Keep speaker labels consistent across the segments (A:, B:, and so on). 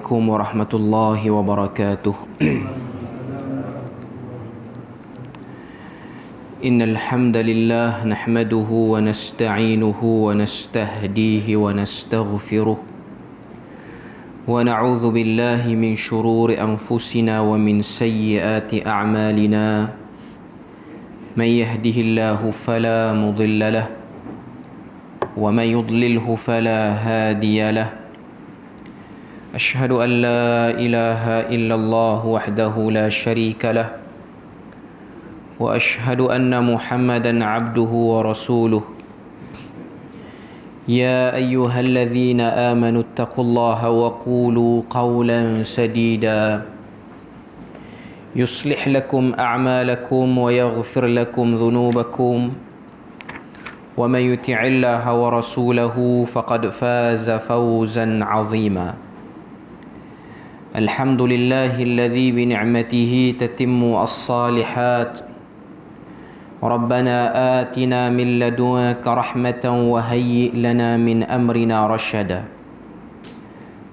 A: عليكم ورحمة الله وبركاته. إن الحمد لله نحمده ونستعينه ونستهديه ونستغفره ونعوذ بالله من شرور أنفسنا ومن سيئات أعمالنا. من يهده الله فلا مضل له ومن يضلله فلا هادي له. أشهد أن لا إله إلا الله وحده لا شريك له وأشهد أن محمدا عبده ورسوله. يا أيها الذين آمنوا اتقوا الله وقولوا قولا سديدا يصلح لكم أعمالكم ويغفر لكم ذنوبكم ومن يطع الله ورسوله فقد فاز فوزا عظيما. الحمد لله الذي بنعمته تتم الصالحات. ربنا آتنا من لدنك رحمة وهيئ لنا من أمرنا رشدا.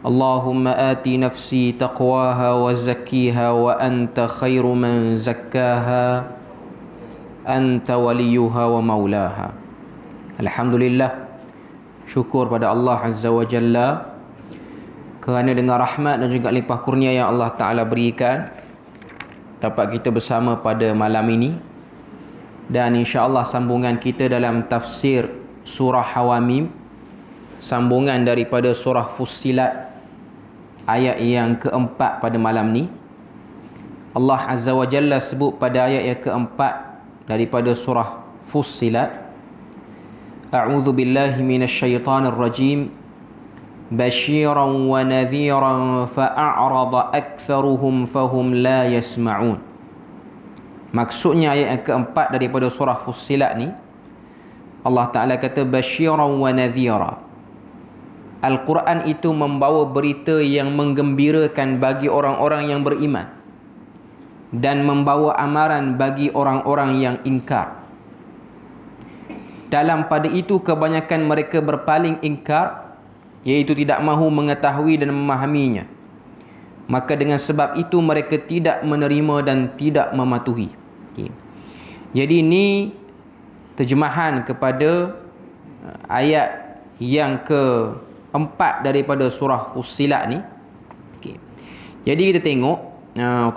A: اللهم آت نفسي تقواها وزكيها وأنت خير من زكاها أنت وليها ومولاها. Alhamdulillah, syukur pada Allah Azza wa Jalla kerana dengan rahmat dan juga limpah kurnia yang Allah Ta'ala berikan dapat kita bersama pada malam ini. Dan insya-Allah sambungan kita dalam tafsir surah Hawamim, sambungan daripada surah Fussilat ayat yang keempat pada malam ni. Allah Azza wa Jalla sebut pada ayat yang keempat daripada surah Fussilat, A'udzu billahi minasyaitonir rajim. Basyiran wa nadhiran fa'arada aktsaruhum fahum la yasma'un. Maksudnya ayat yang keempat daripada surah Fussilat ni, Allah Ta'ala kata basyiran wa nadhira. Al-Quran itu membawa berita yang menggembirakan bagi orang-orang yang beriman dan membawa amaran bagi orang-orang yang ingkar. Dalam pada itu kebanyakan mereka berpaling ingkar, iaitu tidak mahu mengetahui dan memahaminya. Maka dengan sebab itu mereka tidak menerima dan tidak mematuhi. Okay. Jadi ini terjemahan kepada ayat yang keempat daripada surah Fussilat ni. Okay. Jadi kita tengok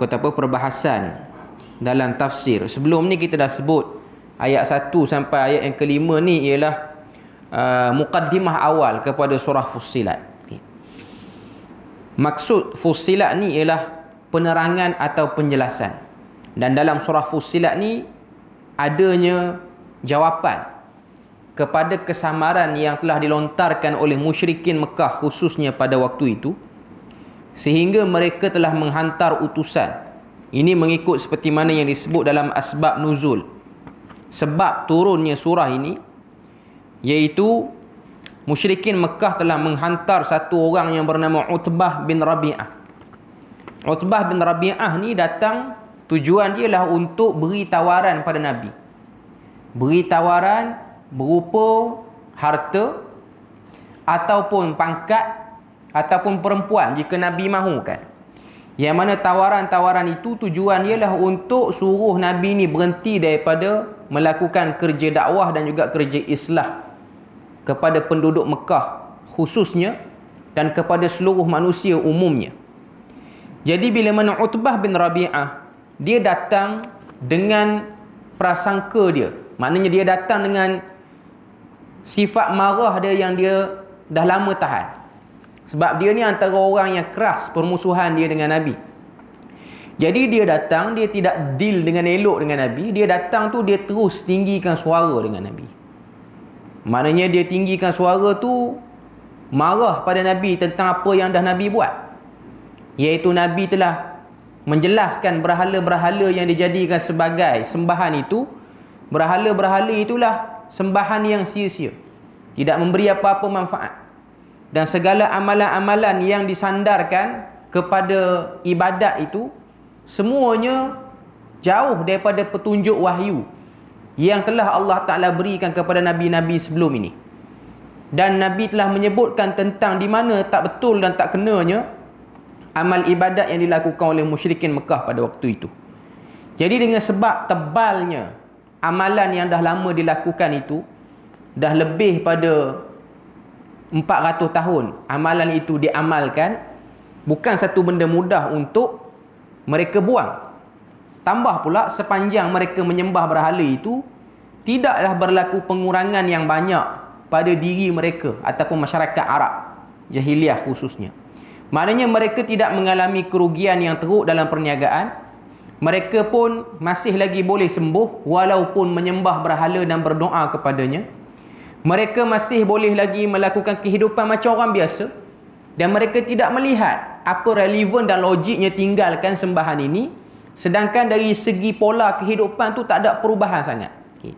A: kata apa perbahasan dalam tafsir. Sebelum ni kita dah sebut ayat 1 sampai ayat yang kelima ni ialah muqaddimah awal kepada surah Fussilat. Okay. Maksud Fussilat ni ialah penerangan atau penjelasan. Dan dalam surah Fussilat ni adanya jawapan kepada kesamaran yang telah dilontarkan oleh musyrikin Mekah khususnya pada waktu itu, sehingga mereka telah menghantar utusan. Ini mengikut seperti mana yang disebut dalam asbab nuzul, sebab turunnya surah ini, iaitu musyrikin Mekah telah menghantar satu orang yang bernama Utbah bin Rabi'ah. Utbah bin Rabi'ah ni datang, tujuan dia lah untuk beri tawaran pada Nabi. Beri tawaran berupa harta ataupun pangkat ataupun perempuan jika Nabi mahukan. Yang mana tawaran-tawaran itu tujuan dia lah untuk suruh Nabi ni berhenti daripada melakukan kerja dakwah dan juga kerja islah kepada penduduk Mekah khususnya dan kepada seluruh manusia umumnya. Jadi bila mana Utbah bin Rabi'ah, dia datang dengan prasangka dia. Maknanya dia datang dengan sifat marah dia yang dia dah lama tahan. Sebab dia ni antara orang yang keras permusuhan dia dengan Nabi. Jadi dia datang, dia tidak deal dengan elok dengan Nabi. Dia datang tu dia terus tinggikan suara dengan Nabi. Maknanya dia tinggikan suara tu marah pada Nabi tentang apa yang dah Nabi buat. Iaitu Nabi telah menjelaskan berhala-berhala yang dijadikan sebagai sembahan itu, berhala-berhala itulah sembahan yang sia-sia, tidak memberi apa-apa manfaat. Dan segala amalan-amalan yang disandarkan kepada ibadat itu semuanya jauh daripada petunjuk wahyu yang telah Allah Ta'ala berikan kepada Nabi-Nabi sebelum ini. Dan Nabi telah menyebutkan tentang di mana tak betul dan tak kenanya amal ibadat yang dilakukan oleh musyrikin Mekah pada waktu itu. Jadi dengan sebab tebalnya amalan yang dah lama dilakukan itu, dah lebih pada 400 tahun amalan itu diamalkan, bukan satu benda mudah untuk mereka buang. Tambah pula sepanjang mereka menyembah berhala itu, tidaklah berlaku pengurangan yang banyak pada diri mereka ataupun masyarakat Arab jahiliah khususnya. Maknanya mereka tidak mengalami kerugian yang teruk dalam perniagaan. Mereka pun masih lagi boleh sembuh walaupun menyembah berhala dan berdoa kepadanya. Mereka masih boleh lagi melakukan kehidupan macam orang biasa. Dan mereka tidak melihat apa relevan dan logiknya tinggalkan sembahan ini. Sedangkan dari segi pola kehidupan tu tak ada perubahan sangat. Okay.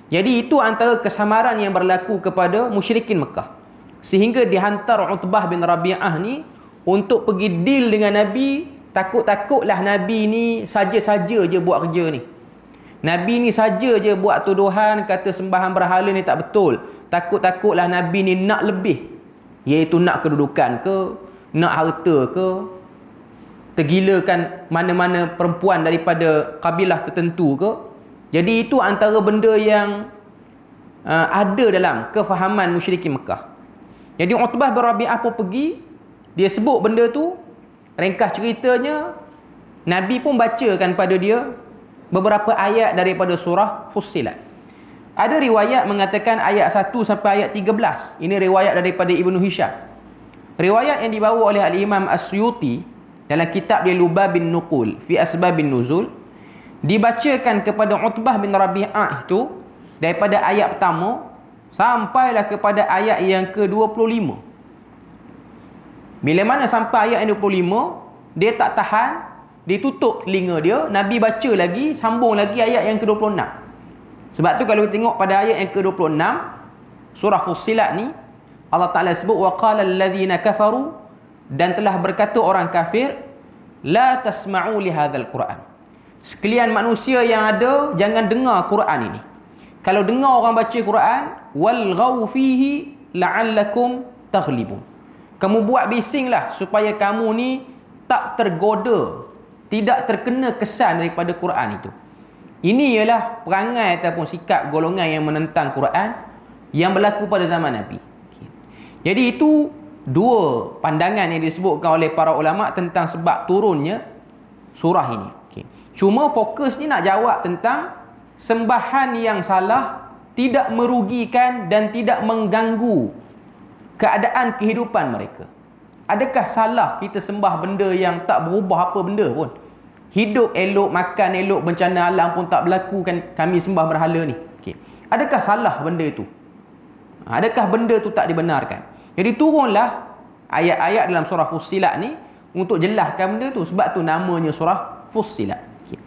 A: Jadi itu antara kesamaran yang berlaku kepada musyrikin Mekah. Sehingga dihantar Utbah bin Rabi'ah ni untuk pergi deal dengan Nabi. Takut-takutlah Nabi ni saja-saja je buat kerja ni. Nabi ni saja je buat tuduhan kata sembahan berhala ni tak betul. Takut-takutlah Nabi ni nak lebih, iaitu nak kedudukan ke, nak harta ke, tergilakan mana-mana perempuan daripada kabilah tertentu ke. Jadi itu antara benda yang ada dalam kefahaman musyrikin Mekah. Jadi Utbah bin Rabi'ah pun pergi, dia sebut benda tu. Ringkas ceritanya, Nabi pun bacakan pada dia beberapa ayat daripada surah Fussilat. Ada riwayat mengatakan ayat 1 sampai ayat 13. Ini riwayat daripada Ibnu Hisham. Riwayat yang dibawa oleh Al-Imam As-Suyuti dalam kitab dia Lubabin Nuqul fi Asbabin Nuzul, dibacakan kepada Utbah bin Rabi'ah itu daripada ayat pertama sampailah kepada ayat yang ke-25. Bila mana sampai ayat yang 25, dia tak tahan, dia tutup telinga dia, Nabi baca lagi, sambung lagi ayat yang ke-26. Sebab tu kalau kita tengok pada ayat yang ke-26 surah Fussilat ni, Allah Ta'ala sebut waqala alladhina kafaru, dan telah berkata orang kafir, la tasma'u li hadzal Quran. Sekalian manusia yang ada, jangan dengar Quran ini. Kalau dengar orang baca Quran, walghaw fihi la'allakum taghlibun. Kamu buat bisinglah supaya kamu ni tak tergoda, tidak terkena kesan daripada Quran itu. Ini ialah perangai ataupun sikap golongan yang menentang Quran yang berlaku pada zaman Nabi. Okay. Jadi itu dua pandangan yang disebutkan oleh para ulama tentang sebab turunnya surah ini. Okay. Cuma fokus ni nak jawab tentang sembahan yang salah tidak merugikan dan tidak mengganggu keadaan kehidupan mereka. Adakah salah kita sembah benda yang tak berubah apa benda pun? Hidup elok, makan elok, bencana alam pun tak berlaku kan kami sembah berhala ni. Okay. Adakah salah benda itu? Adakah benda tu tak dibenarkan? Jadi turunlah ayat-ayat dalam surah Fussilat ni untuk jelaskan benda tu. Sebab tu namanya surah Fussilat. Okay.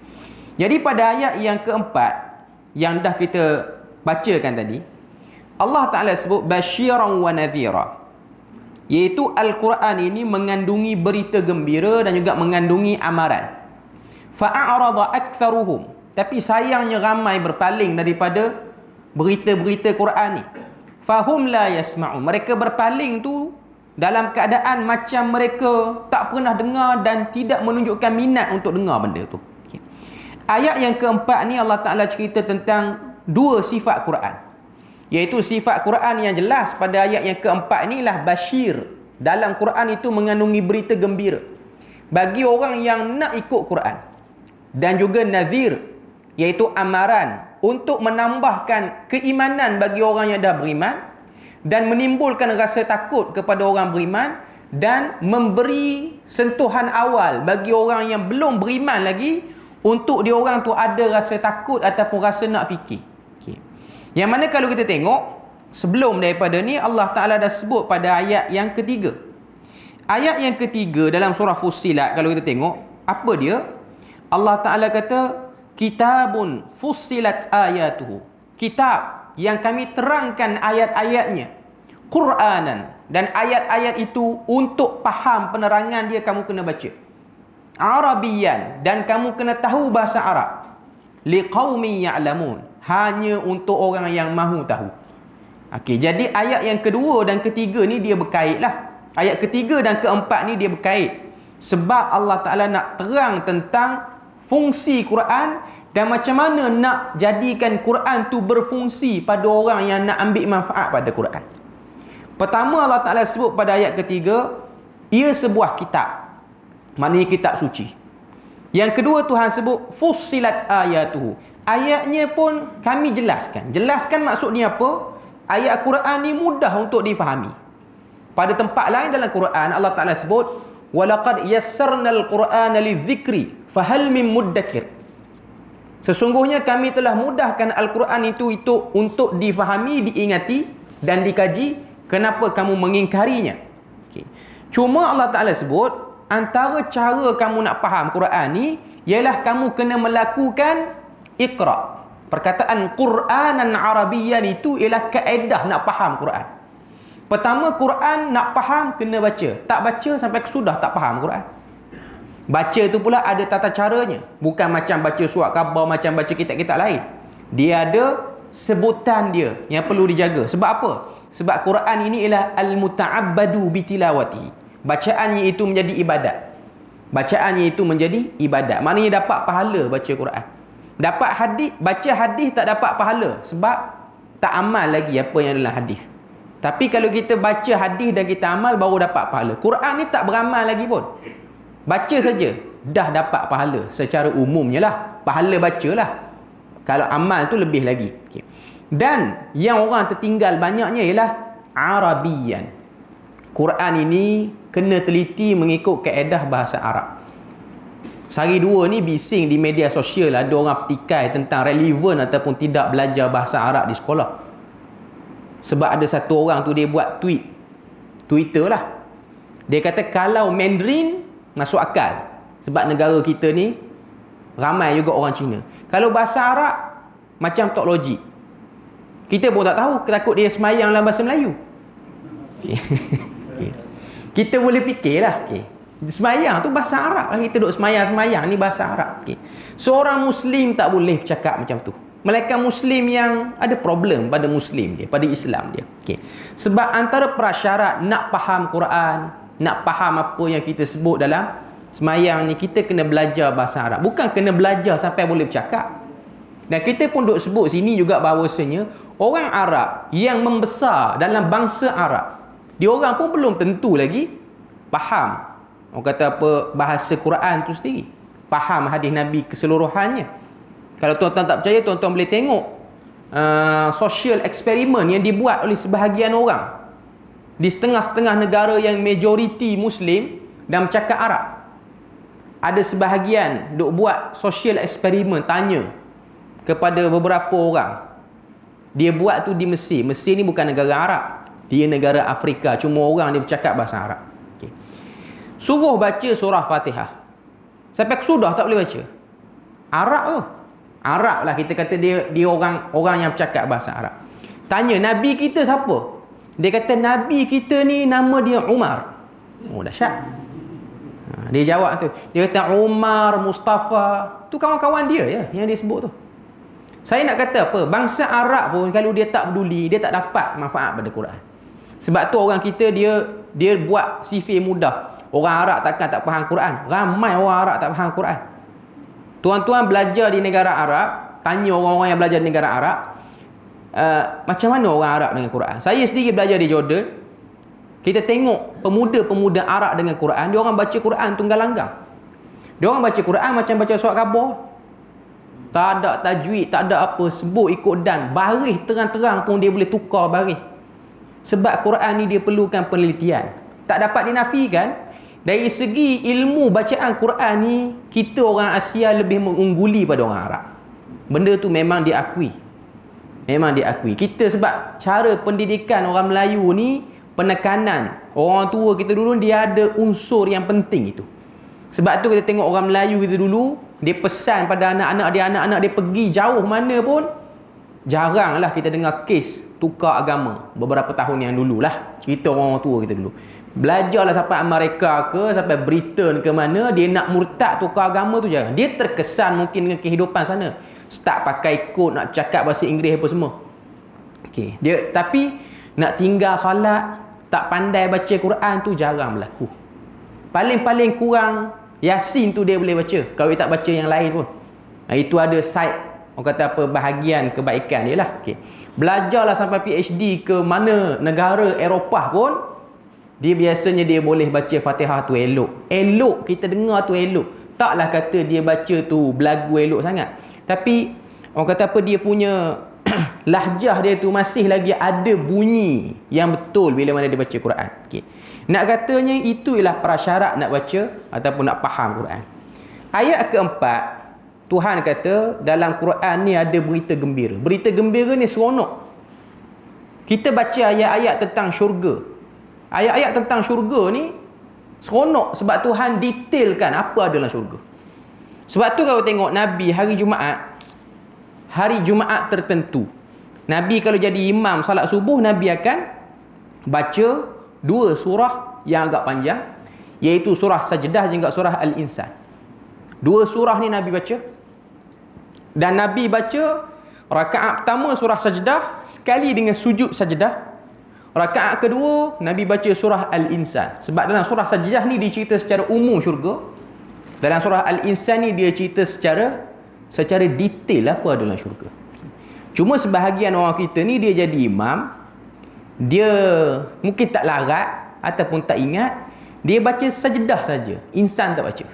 A: Jadi pada ayat yang keempat yang dah kita bacakan tadi, Allah Ta'ala sebut basyiran wa nadhira, iaitu Al-Quran ini mengandungi berita gembira dan juga mengandungi amaran. Fa'arada aktsaruhum, tapi sayangnya ramai berpaling daripada berita-berita Quran ni. Fahum la yasma'un, mereka berpaling tu dalam keadaan macam mereka tak pernah dengar dan tidak menunjukkan minat untuk dengar benda tu. Okay. Ayat yang keempat ni Allah Ta'ala cerita tentang dua sifat Quran, iaitu sifat Quran yang jelas pada ayat yang keempat ni ialah basyir. Dalam Quran itu mengandungi berita gembira bagi orang yang nak ikut Quran, dan juga nadhir, iaitu amaran untuk menambahkan keimanan bagi orang yang dah beriman dan menimbulkan rasa takut kepada orang beriman, dan memberi sentuhan awal bagi orang yang belum beriman lagi untuk dia orang tu ada rasa takut ataupun rasa nak fikir. Yang mana kalau kita tengok sebelum daripada ni Allah Ta'ala dah sebut pada ayat yang ketiga. Ayat yang ketiga dalam surah Fussilat kalau kita tengok, apa dia? Allah Ta'ala kata kitabun fussilat ayatuhu, kitab yang kami terangkan ayat-ayatnya, Qur'anan, dan ayat-ayat itu untuk faham penerangan dia kamu kena baca, Arabiyan, dan kamu kena tahu bahasa Arab, liqaumin ya'lamun, hanya untuk orang yang mahu tahu. Okey, jadi ayat yang kedua dan ketiga ni dia berkait lah. Ayat ketiga dan keempat ni dia berkait. Sebab Allah Ta'ala nak terang tentang fungsi Quran dan macam mana nak jadikan Quran tu berfungsi pada orang yang nak ambil manfaat pada Quran. Pertama, Allah Ta'ala sebut pada ayat ketiga, ia sebuah kitab, maknanya kitab suci. Yang kedua, Tuhan sebut fussilat ayatuhu, ayatnya pun kami jelaskan. Jelaskan maksudnya apa? Ayat Quran ni mudah untuk difahami. Pada tempat lain dalam Quran, Allah Ta'ala sebut walaqad yassarnal qur'ana lidzikri fahal min muddakir. Sesungguhnya kami telah mudahkan Al-Quran itu untuk difahami, diingati dan dikaji. Kenapa kamu mengingkarinya? Okay. Cuma Allah Ta'ala sebut antara cara kamu nak faham Quran ni ialah kamu kena melakukan iqra. Perkataan Qur'anan Arabiyyan itu ialah kaedah nak faham Quran. Pertama, Quran nak faham kena baca. Tak baca sampai sudah tak faham Quran. Baca tu pula ada tata caranya. Bukan macam baca surat khabar, macam baca kitab-kitab lain. Dia ada sebutan dia yang perlu dijaga. Sebab apa? Sebab Quran ini ialah al-muta'abbadu bitilawati. Bacaannya itu menjadi ibadat. Bacaannya itu menjadi ibadat. Maknanya dapat pahala baca Quran. Dapat hadis, baca hadis tak dapat pahala sebab tak amal lagi apa yang dalam hadis. Tapi kalau kita baca hadis dan kita amal baru dapat pahala. Quran ni tak beramal lagi pun. Baca saja dah dapat pahala secara umumnya lah. Pahala bacalah. Kalau amal tu lebih lagi. Okay. Dan yang orang tertinggal banyaknya ialah Arabian. Quran ini kena teliti mengikut kaedah bahasa Arab. Sehari dua ni bising di media sosial ada orang petikai tentang relevan ataupun tidak belajar bahasa Arab di sekolah. Sebab ada satu orang tu dia buat Twitter lah. Dia kata kalau Mandarin masuk akal. Sebab negara kita ni ramai juga orang Cina. Kalau bahasa Arab macam tak logik. Kita pun tak tahu, takut dia semayang dalam bahasa Melayu. Okay. Okay. Kita boleh fikirlah. Okay. Semayang tu bahasa Arab lah. Kita duduk semayang ni bahasa Arab. Okay. Seorang Muslim tak boleh bercakap macam tu. Mereka Muslim yang ada problem pada Muslim dia, pada Islam dia. Okay. Sebab antara prasyarat nak faham Quran, nak faham apa yang kita sebut dalam semayang ni, kita kena belajar bahasa Arab. Bukan kena belajar sampai boleh bercakap. Dan kita pun duk sebut sini juga bahawasanya orang Arab yang membesar dalam bangsa Arab, dia orang pun belum tentu lagi faham orang kata apa bahasa Quran tu sendiri, faham hadis Nabi keseluruhannya. Kalau tuan-tuan tak percaya, tuan-tuan boleh tengok social eksperimen yang dibuat oleh sebahagian orang di setengah-setengah negara yang majoriti Muslim dan bercakap Arab. Ada sebahagian duk buat social eksperimen, tanya kepada beberapa orang. Dia buat tu di Mesir. Mesir ni bukan negara Arab, dia negara Afrika, cuma orang dia bercakap bahasa Arab. Okay. Suruh baca surah Fatihah, sampai sudah tak boleh baca. Arab tu, Arab lah, kita kata dia orang yang bercakap bahasa Arab. Tanya Nabi kita siapa? Dia kata Nabi kita ni nama dia Umar. Oh dahsyat. Dia jawab tu, dia kata Umar, Mustafa, tu kawan-kawan dia ya yang dia sebut tu. Saya nak kata apa? Bangsa Arab pun kalau dia tak peduli, dia tak dapat manfaat pada Quran. Sebab tu orang kita dia buat sifir mudah. Orang Arab takkan tak faham Quran. Ramai orang Arab tak faham Quran. Tuan-tuan belajar di negara Arab, tanya orang-orang yang belajar di negara Arab, macam mana orang Arab dengan Quran. Saya sendiri belajar di Jordan. Kita tengok pemuda-pemuda Arab dengan Quran, dia orang baca Quran tunggal langgang. Dia orang baca Quran macam baca surat khabar. Tak ada tajwid, tak ada apa, sebut ikut dan. Baris terang-terang pun dia boleh tukar baris. Sebab Quran ni dia perlukan penelitian. Tak dapat dinafikan. Dari segi ilmu bacaan Quran ni, kita orang Asia lebih mengungguli pada orang Arab. Benda tu memang diakui. Memang diakui. Kita sebab cara pendidikan orang Melayu ni, penekanan orang tua kita dulu, dia ada unsur yang penting itu. Sebab tu kita tengok orang Melayu kita dulu, dia pesan pada anak-anak dia pergi jauh mana pun, jaranglah kita dengar kes tukar agama. Beberapa tahun yang dululah, cerita orang tua kita dulu. Belajarlah sampai Amerika ke, sampai Britain ke mana, dia nak murtad tukar agama tu jarang. Dia terkesan mungkin dengan kehidupan sana. Start pakai kod, nak cakap bahasa Inggeris apa semua. Okay. Tapi nak tinggal solat, tak pandai baca Quran tu jarang berlaku. Paling-paling kurang Yasin tu dia boleh baca, kalau dia tak baca yang lain pun. Itu ada side, orang kata apa, bahagian kebaikan dia lah. Okay. Belajarlah sampai PhD ke mana negara Eropah pun, dia biasanya dia boleh baca Fatihah tu elok. Elok, kita dengar tu elok. Taklah kata dia baca tu belagu elok sangat. Tapi orang kata apa, dia punya lahjah dia tu masih lagi ada bunyi yang betul bila mana dia baca Quran. Okay. Nak katanya itu ialah prasyarat nak baca ataupun nak faham Quran. Ayat keempat, Tuhan kata dalam Quran ni ada berita gembira. Berita gembira ni seronok. Kita baca ayat-ayat tentang syurga. Ayat-ayat tentang syurga ni seronok sebab Tuhan detailkan apa ada dalam syurga. Sebab tu kalau tengok Nabi hari Jumaat tertentu, Nabi kalau jadi imam salat subuh, Nabi akan baca 2 surah yang agak panjang, iaitu surah Sajdah dan juga surah Al-Insan. 2 surah ni Nabi baca. Dan Nabi baca rakaat pertama surah Sajdah sekali dengan sujud Sajdah. Rakaat kedua Nabi baca surah Al-Insan. Sebab dalam surah Sajdah ni dia cerita secara umum syurga. Dalam surah Al-Insan ni dia cerita secara detail apa ada dalam syurga. Cuma sebahagian orang kita ni dia jadi imam, dia mungkin tak larat ataupun tak ingat, dia baca Sajdah saja, Insan tak baca.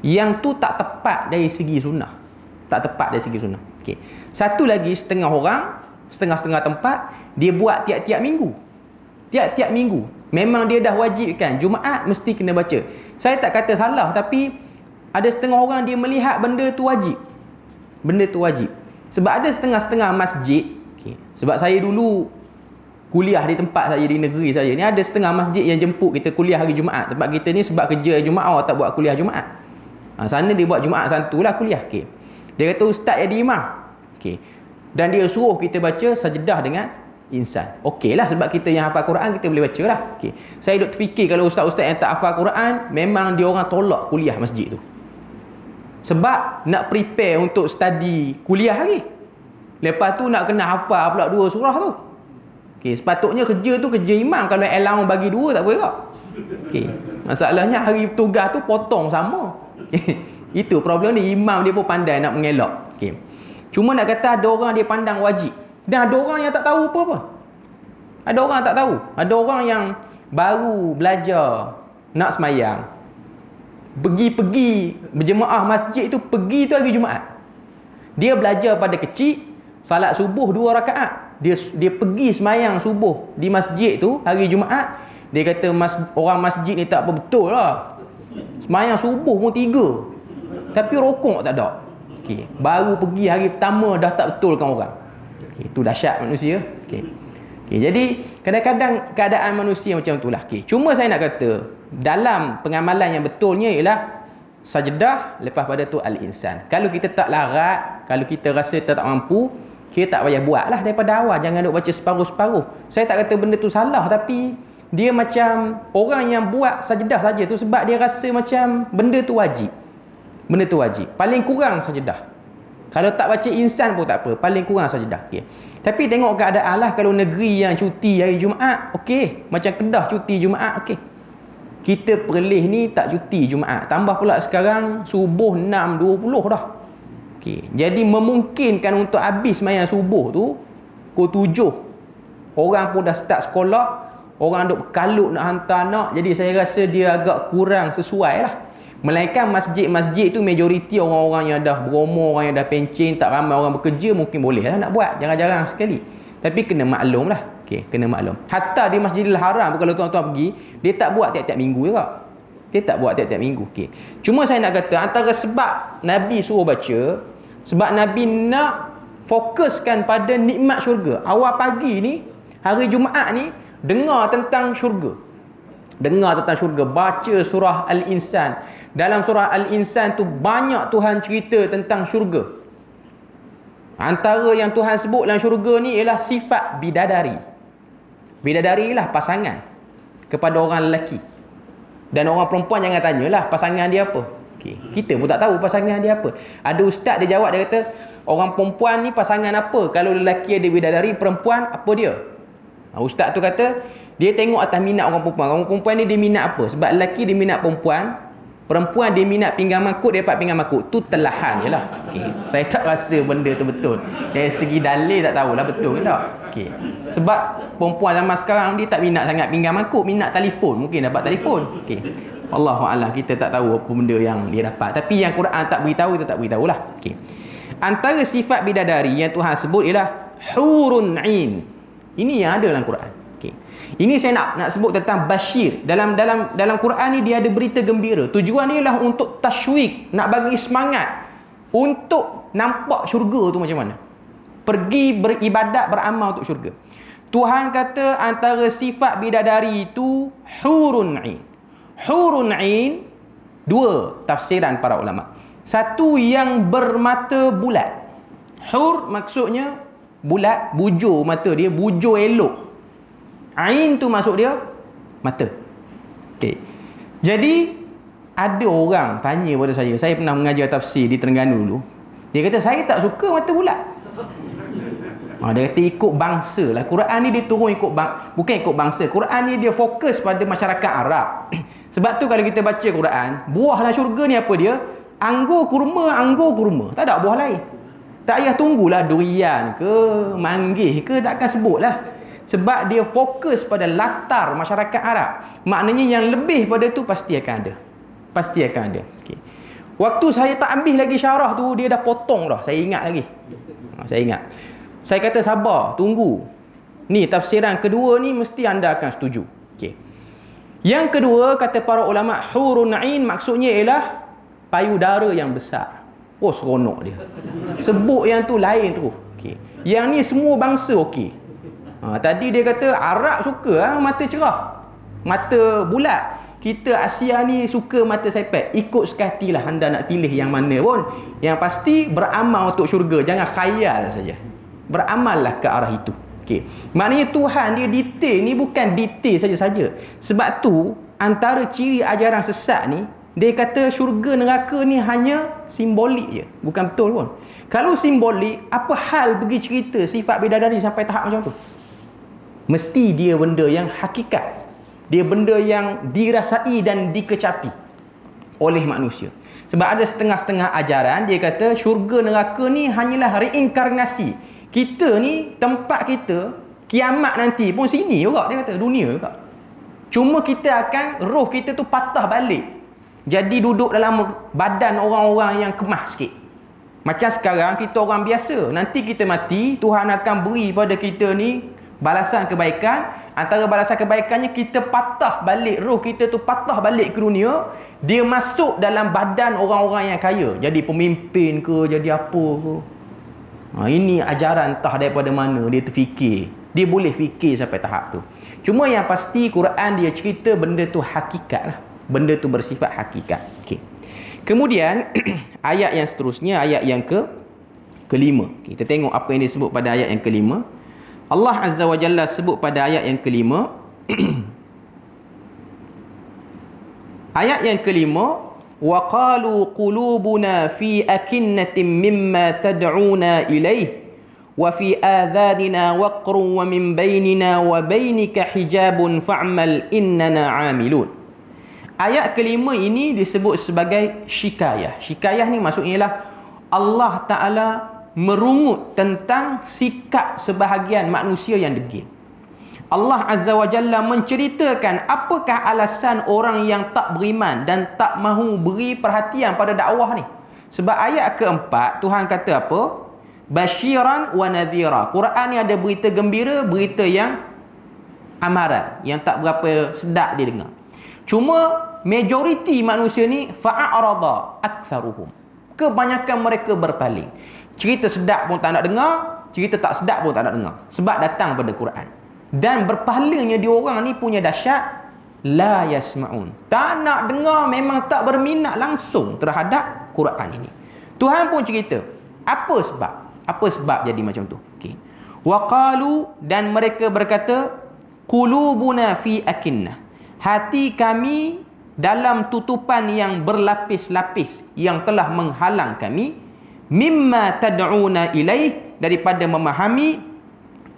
A: Yang tu tak tepat dari segi sunnah. Tak tepat dari segi sunnah. Okay. Satu lagi, setengah orang, setengah-setengah tempat, dia buat tiap-tiap minggu. Tiap-tiap minggu. Memang dia dah wajibkan, Jumaat mesti kena baca. Saya tak kata salah, tapi ada setengah orang dia melihat benda tu wajib. Benda tu wajib. Sebab ada setengah-setengah masjid, okay. Sebab saya dulu kuliah di tempat saya, di negeri saya ni, ada setengah masjid yang jemput kita kuliah hari Jumaat. Tempat kita ni sebab kerja Jumaat, awak tak buat kuliah Jumaat. Sana dia buat Jumaat Sabtu lah kuliah. Okay. Dia kata ustaz jadi imam. Okay. Dan dia suruh kita baca Sajdah dengan Insan. Okey lah, sebab kita yang hafal Quran kita boleh baca lah. Okay. Saya duk terfikir kalau ustaz-ustaz yang tak hafal Quran, memang dia orang tolak kuliah masjid tu. Sebab nak prepare untuk study kuliah lagi. Lepas tu nak kena hafal pula 2 surah tu. Okay, sepatutnya kerja tu kerja imam. Kalau allowance bagi 2 tak boleh tak? Okay. Masalahnya hari tugas tu potong sama. Okay. Itu problem ni, imam dia pun pandai nak mengelak. Okay. Cuma nak kata ada orang dia pandang wajib. Dan ada orang yang tak tahu apa pun. Ada orang tak tahu. Ada orang yang baru belajar nak semayang, pergi berjemaah masjid tu, pergi tu hari Jumaat. Dia belajar pada kecil, salat subuh 2 rakaat. Dia pergi semayang subuh di masjid tu hari Jumaat. Dia kata orang masjid ni tak apa betul lah. Semayang subuh pun 3, tapi rokok tak ada. Okay. Baru pergi hari pertama dah tak betulkan orang. Okay. Itu dahsyat manusia. Okay. Okay. Jadi kadang-kadang keadaan manusia macam itulah. Okay. Cuma saya nak kata dalam pengamalan yang betulnya ialah Sajdah, lepas pada tu Al-Insan. Kalau kita tak larat, kalau kita rasa kita tak mampu, kita tak payah buat lah daripada awal. Jangan duk baca separuh-separuh. Saya tak kata benda tu salah, tapi dia macam orang yang buat Sajdah saja tu sebab dia rasa macam benda tu wajib. Benda tu wajib. Paling kurang Sajdah. Kalau tak baca Insan pun tak apa, paling kurang Sajdah. Okay. Tapi tengok keadaan lah, kalau negeri yang cuti hari Jumaat, okey. Macam Kedah cuti Jumaat, okey. Kita Perlis ni tak cuti Jumaat. Tambah pula sekarang subuh 6.20 dah. Okey. Jadi memungkinkan untuk habis sembahyang subuh tu pukul 7. Orang pun dah start sekolah, orang duk berkalut nak hantar anak. Jadi saya rasa dia agak kurang sesuai lah. Melainkan masjid-masjid tu majoriti orang-orang yang dah berumur, orang yang dah pencen, tak ramai orang bekerja, mungkin boleh lah nak buat, jarang-jarang sekali. Tapi kena maklum lah. Okay, kena maklum. Hatta di Masjidil Haram kalau tuan-tuan pergi, dia tak buat tiap-tiap minggu juga. Dia tak buat tiap-tiap minggu. Okay. Cuma saya nak kata antara sebab Nabi suruh baca, sebab Nabi nak fokuskan pada nikmat syurga. Awal pagi ni, hari Jumaat ni, dengar tentang syurga. Dengar tentang syurga, baca surah Al-Insan. Dalam surah Al-Insan tu banyak Tuhan cerita tentang syurga. Antara yang Tuhan sebut dalam syurga ni ialah sifat bidadari. Bidadari lah pasangan kepada orang lelaki. Dan orang perempuan jangan tanyalah pasangan dia apa. Okay. Kita pun tak tahu pasangan dia apa. Ada ustaz dia jawab, dia kata orang perempuan ni pasangan apa? Kalau lelaki ada bidadari, perempuan apa dia? Ustaz tu kata Dia tengok atas minat orang perempuan. Orang perempuan ni dia minat apa? Sebab lelaki dia minat perempuan, perempuan dia minat pinggang makuk, dia dapat pinggang makuk. Tu telahan je lah. Okay. Saya tak rasa benda tu betul. Dari segi dalil tak tahulah betul ke tak. Okay. Sebab perempuan zaman sekarang dia tak minat sangat pinggang makuk, minat telefon. Mungkin dapat telefon. Okay. Wallahualam, kita tak tahu apa benda yang dia dapat. Tapi yang Quran tak beritahu, kita tak beritahulah. Okay. Antara sifat bidadari yang Tuhan sebut ialah hurun ain. Ini yang ada dalam Quran. Okay. Ini saya nak sebut tentang Bashir. Dalam Quran ni dia ada berita gembira. Tujuan dia ialah untuk tashwik, nak bagi semangat untuk nampak syurga tu macam mana. Pergi beribadat, beramal untuk syurga. Tuhan kata antara sifat bidadari itu hurun ain. Hurun ain, dua tafsiran para ulama. Satu yang bermata bulat. Hur maksudnya bulat, bujur mata dia, bujur elok. Ain tu maksud dia mata. Okey. Jadi ada orang tanya pada saya pernah mengajar tafsir di Terengganu dulu. Dia kata saya tak suka mata bulat. Dia kata ikut bangsa lah. Quran ni dia turun bukan ikut bangsa. Quran ni dia fokus pada masyarakat Arab. Sebab tu kalau kita baca Quran, buah dalam syurga ni apa dia? Anggur kurma. Tak ada buah lain. Tak payah tunggulah durian ke, manggis ke, takkan sebut lah. Sebab dia fokus pada latar masyarakat Arab. Maknanya yang lebih pada tu pasti akan ada. Pasti akan ada. Okay. Waktu saya tak habis lagi syarah tu, dia dah potong dah. Saya ingat lagi. Saya ingat. Saya kata sabar, tunggu. Ni tafsiran kedua ni mesti anda akan setuju. Okay. Yang kedua, kata para ulama, hurun ain maksudnya ialah payudara yang besar. Oh, seronok dia. Sebut yang tu lain tu. Okay. Yang ni semua bangsa okey. Tadi dia kata Arab suka mata cerah, mata bulat. Kita Asia ni suka mata sepet. Ikut sekatilah anda nak pilih yang mana pun. Yang pasti beramal untuk syurga. Jangan khayal saja. Beramallah ke arah itu. Okay. Maknanya Tuhan dia detail ni bukan detail saja-saja. Sebab tu antara ciri ajaran sesat ni, dia kata syurga neraka ni hanya simbolik je. Bukan betul pun. Kalau simbolik, apa hal pergi cerita sifat bidadari sampai tahap macam tu? Mesti dia benda yang hakikat. Dia benda yang dirasai dan dikecapi oleh manusia. Sebab ada setengah-setengah ajaran dia kata syurga neraka ni hanyalah reinkarnasi. Kita ni, tempat kita, kiamat nanti pun sini juga, dia kata, dunia juga. Cuma kita akan, roh kita tu patah balik. Jadi duduk dalam badan orang-orang yang kemas sikit. Macam sekarang, kita orang biasa. Nanti kita mati, Tuhan akan beri pada kita ni balasan kebaikan. Antara balasan kebaikannya, kita patah balik, roh kita tu patah balik ke dunia. Dia masuk dalam badan orang-orang yang kaya. Jadi pemimpin ke, jadi apa ke. Ini ajaran entah daripada mana dia terfikir. Dia boleh fikir sampai tahap tu. Cuma yang pasti Quran dia cerita benda tu hakikat lah. Benda tu bersifat hakikat. Okay. Kemudian ayat yang seterusnya, ayat yang kelima. Kita tengok apa yang disebut pada ayat yang kelima. Allah Azza wa Jalla sebut pada ayat yang kelima. Ayat yang kelima, وَقَالُوا قُلُوبُنَا فِي أَكِنَّةٍ مِّمَّا تَدْعُونَا إِلَيْهِ وَفِي آذَانِنَا وَقْرٌ وَمِن بَيْنِنَا وَبَيْنِكَ حِجَابٌ فَاعْمَلْ إِنَّنَا عَامِلُونَ. Ayat kelima ini disebut sebagai syikayah. Syikayah ni maksudnya ialah Allah Ta'ala merungut tentang sikap sebahagian manusia yang degil. Allah Azza wa Jalla menceritakan apakah alasan orang yang tak beriman dan tak mahu beri perhatian pada dakwah ni. Sebab ayat keempat Tuhan kata apa? Basyiran wa nadhira. Quran ni ada berita gembira, berita yang amaran, yang tak berapa sedap dia dengar. Cuma majoriti manusia ni fa'arada aktsaruhum. Kebanyakan mereka berpaling. Cerita sedap pun tak nak dengar, cerita tak sedap pun tak nak dengar. Sebab datang pada Quran. Dan berpalingnya diorang ni punya dahsyat, la yasma'un. Tak nak dengar, memang tak berminat langsung terhadap Quran ini. Tuhan pun cerita, apa sebab? Apa sebab jadi macam tu? Okey. Wa qalu, dan mereka berkata, qulubuna fi akinnah. Hati kami dalam tutupan yang berlapis-lapis yang telah menghalang kami, mimma tad'una ilaih, daripada memahami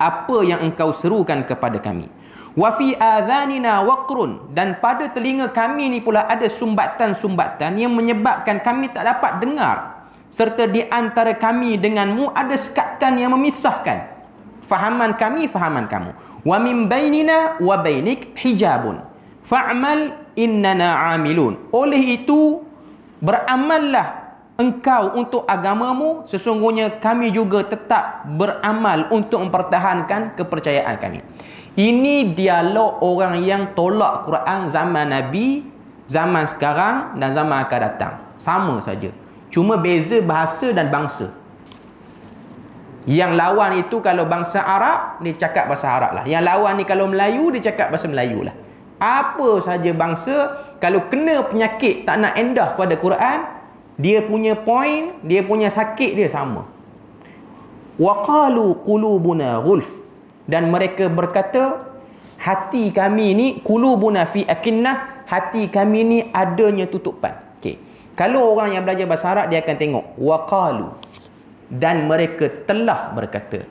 A: apa yang engkau serukan kepada kami. Wa fi adhanina waqrun, dan pada telinga kami ni pula ada sumbatan-sumbatan yang menyebabkan kami tak dapat dengar, serta di antara kami denganmu ada sekatan yang memisahkan fahaman kami fahaman kamu. Wa min bainina wa bainik hijabun fa'mal innana 'amilun. Oleh itu beramallah engkau untuk agamamu, sesungguhnya kami juga tetap beramal untuk mempertahankan kepercayaan kami. Ini dialog orang yang tolak Quran zaman Nabi, zaman sekarang dan zaman akan datang. Sama saja. Cuma beza bahasa dan bangsa. Yang lawan itu kalau bangsa Arab, dia cakap bahasa Arab lah. Yang lawan ni kalau Melayu, dia cakap bahasa Melayu lah. Apa saja bangsa, kalau kena penyakit tak nak endah pada Quran, dia punya point, dia punya sakit dia sama. Wa qalu qulubuna ghulf, dan mereka berkata hati kami ni, qulubuna fi akinnah, hati kami ni adanya tutupan. Okey. Kalau orang yang belajar bahasa Arab, dia akan tengok wa qalu, dan mereka telah berkata.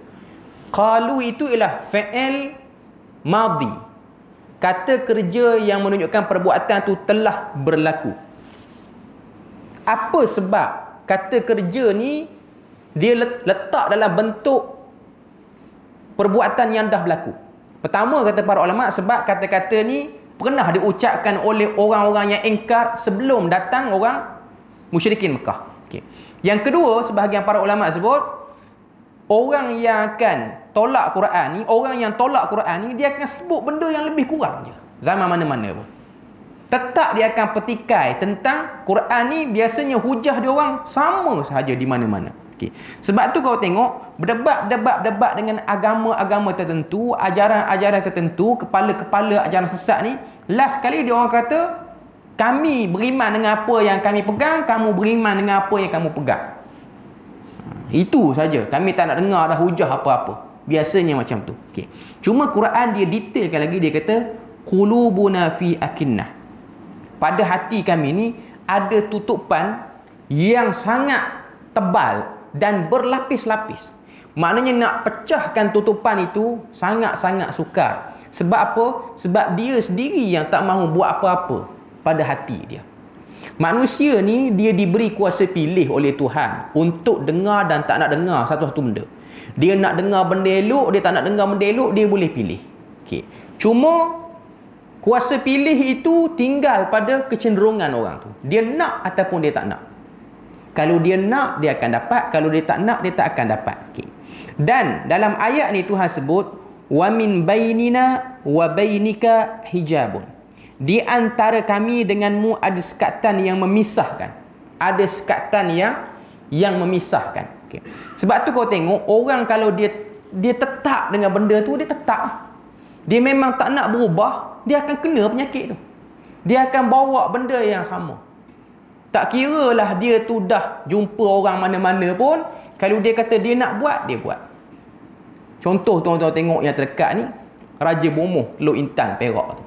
A: Qalu itu ialah fi'il madhi, kata kerja yang menunjukkan perbuatan tu telah berlaku. Apa sebab kata kerja ni dia letak dalam bentuk perbuatan yang dah berlaku? Pertama, kata para ulama, sebab kata-kata ni pernah diucapkan oleh orang-orang yang ingkar sebelum datang orang musyrikin Mekah. Okay. Yang kedua, sebahagian para ulama sebut, orang yang akan tolak Quran ni, orang yang tolak Quran ni, dia akan sebut benda yang lebih kurang je zaman mana-mana pun. Tetap dia akan petikai tentang Quran ni, biasanya hujah dia orang sama sahaja di mana-mana. Okay. Sebab tu kau tengok berdebat dengan agama-agama tertentu, ajaran-ajaran tertentu, kepala-kepala ajaran sesat ni, last kali dia orang kata kami beriman dengan apa yang kami pegang, kamu beriman dengan apa yang kamu pegang. Itu saja. Kami tak nak dengar dah hujah apa-apa. Biasanya macam tu. Okay. Cuma Quran dia detailkan lagi, dia kata qulubuna fi akinnah. Pada hati kami ni ada tutupan yang sangat tebal dan berlapis-lapis. Maknanya nak pecahkan tutupan itu sangat-sangat sukar. Sebab apa? Sebab dia sendiri yang tak mahu buat apa-apa pada hati dia. Manusia ni dia diberi kuasa pilih oleh Tuhan untuk dengar dan tak nak dengar satu-satu benda. Dia nak dengar benda elok, dia tak nak dengar benda elok, dia boleh pilih. Okay. Cuma kuasa pilih itu tinggal pada kecenderungan orang tu. Dia nak ataupun dia tak nak. Kalau dia nak, dia akan dapat. Kalau dia tak nak, dia tak akan dapat. Okay. Dan dalam ayat ni Tuhan sebut wa min bainina wa bainika hijabun. Di antara kami denganmu ada sekatan yang memisahkan. Ada sekatan yang memisahkan. Okay. Sebab tu kau tengok orang kalau dia tetap dengan benda tu, dia tetap. Dia memang tak nak berubah, dia akan kena penyakit tu. Dia akan bawa benda yang sama. Tak kira lah dia tu dah jumpa orang mana-mana pun, kalau dia kata dia nak buat, dia buat. Contoh tuan-tuan tengok yang terdekat ni, Raja Bomoh Teluk Intan Perak tu,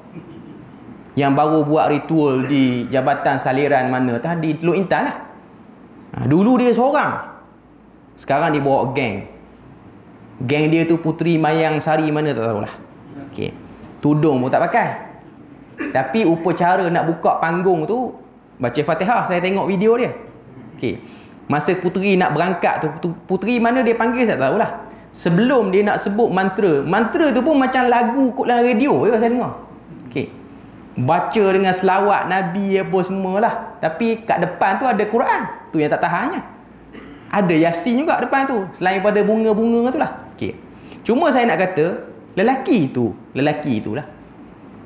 A: yang baru buat ritual di Jabatan Saliran mana tadi, Teluk Intan lah. Dulu dia seorang, sekarang dia bawa geng. Geng dia tu Puteri Mayang Sari mana tak tahulah. Okay. Tudung pun tak pakai. Tapi upacara nak buka panggung tu, baca Fatihah. Saya tengok video dia. Okay. Masa puteri nak berangkat tu, puteri mana dia panggil saya tak tahulah. Sebelum dia nak sebut mantra tu pun macam lagu kot dalam radio je saya dengar. Okay. Baca dengan selawat Nabi apa semualah. Tapi kat depan tu ada Quran. Tu yang tak tahannya. Ada Yasin juga depan tu. Selain pada bunga-bunga tu lah. Okay. Cuma saya nak kata, lelaki itulah,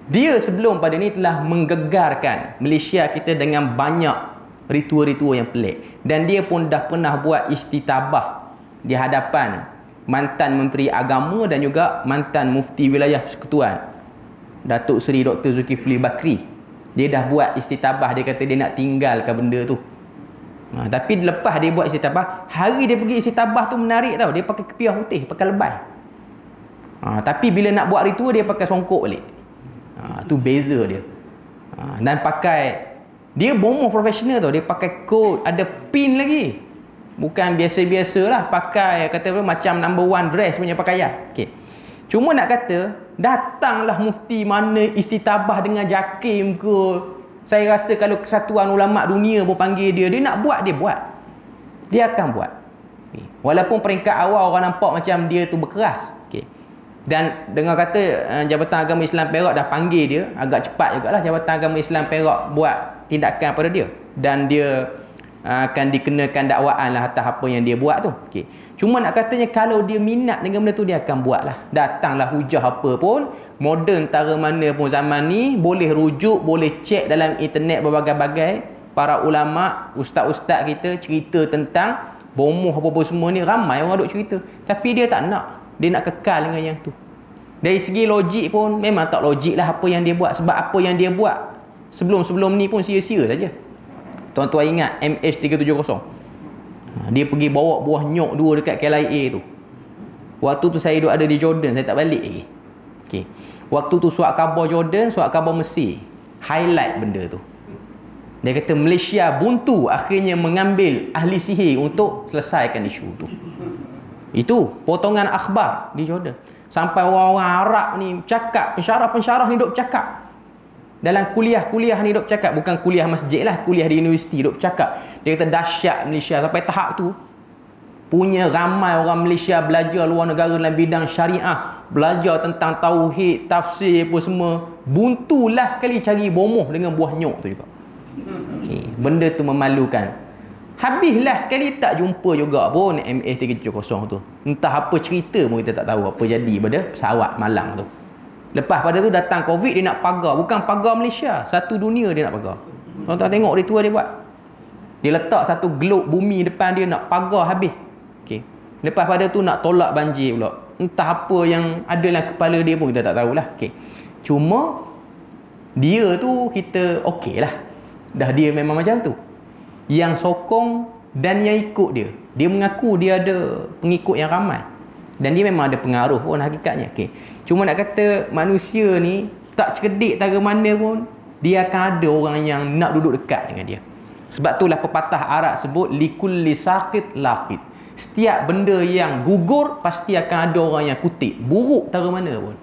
A: dia sebelum pada ni telah menggegarkan Malaysia kita dengan banyak ritual-ritual yang pelik. Dan dia pun dah pernah buat istitabah di hadapan mantan Menteri Agama dan juga mantan Mufti Wilayah Persekutuan, Datuk Seri Dr. Zulkifli Bakri. Dia dah buat istitabah, dia kata dia nak tinggalkan benda tu. Tapi lepas dia buat istitabah, hari dia pergi istitabah tu menarik tau. Dia pakai kepiah putih, pakai lebay. Tapi bila nak buat ritual, dia pakai songkok balik. Tu beza dia. Dan pakai, dia bomoh profesional tau. Dia pakai coat, ada pin lagi. Bukan biasa-biasa lah. Pakai, kata macam number one dress punya pakaian. Okay. Cuma nak kata, datanglah mufti mana istitabah dengan JAKIM ke. Saya rasa kalau Kesatuan Ulama Dunia pun panggil dia, dia nak buat, dia buat. Dia akan buat. Okay. Walaupun peringkat awal orang nampak macam dia tu berkeras. Okay. Dan dengar kata Jabatan Agama Islam Perak dah panggil dia, agak cepat jugalah Jabatan Agama Islam Perak buat tindakan pada dia. Dan dia akan dikenakan dakwaan lah atas apa yang dia buat tu. Okay. Cuma nak katanya kalau dia minat dengan benda tu, dia akan buat lah. Datanglah hujah apa pun, moden tara mana pun zaman ni, boleh rujuk, boleh cek dalam internet berbagai-bagai. Para ulama, ustaz-ustaz kita cerita tentang bomoh apa-apa semua ni, ramai orang duk cerita. Tapi dia tak nak. Dia nak kekal dengan yang tu. Dari segi logik pun memang tak logik lah apa yang dia buat. Sebab apa yang dia buat sebelum-sebelum ni pun sia-sia saja. Tuan-tuan ingat MH370? Dia pergi bawa buah nyok 2 dekat KLIA tu. Waktu tu saya duduk ada di Jordan, saya tak balik lagi. Okay. Waktu tu surat khabar Jordan, surat khabar Mesir, highlight benda tu. Dia kata Malaysia buntu akhirnya mengambil ahli sihir untuk selesaikan isu tu. Itu potongan akhbar di Jordan. Sampai orang-orang Arab ni cakap, pensyarah-pensyarah ni duk cakap. Dalam kuliah-kuliah ni duk cakap, bukan kuliah masjid lah, kuliah di universiti duk cakap. Dia kata dahsyat Malaysia sampai tahap tu. Punya ramai orang Malaysia belajar luar negara dalam bidang syariah, belajar tentang tauhid, tafsir apa semua. Buntulah sekali cari bomoh dengan buah nyok tu juga. Okay. Benda tu memalukan. Habislah sekali tak jumpa juga pun MH370 tu. Entah apa cerita pun kita tak tahu apa jadi pada pesawat Malang tu. Lepas pada tu datang Covid, dia nak pagar. Bukan pagar Malaysia, satu dunia dia nak pagar. Tuan-tuan tengok dia tu dia buat. Dia letak satu globe bumi depan dia, nak pagar habis. Okay. Lepas pada tu nak tolak banjir pula. Entah apa yang ada dalam kepala dia pun kita tak tahulah. Okay. Cuma dia tu kita okey lah. Dah dia memang macam tu. Yang sokong dan yang ikut dia. Dia mengaku dia ada pengikut yang ramai. Dan dia memang ada pengaruh pun hakikatnya. Okay. Cuma nak kata manusia ni tak cerdik tara mana pun, dia akan ada orang yang nak duduk dekat dengan dia. Sebab itulah pepatah Arab sebut likulli saqit laqit. Setiap benda yang gugur pasti akan ada orang yang kutip. Buruk tara mana pun.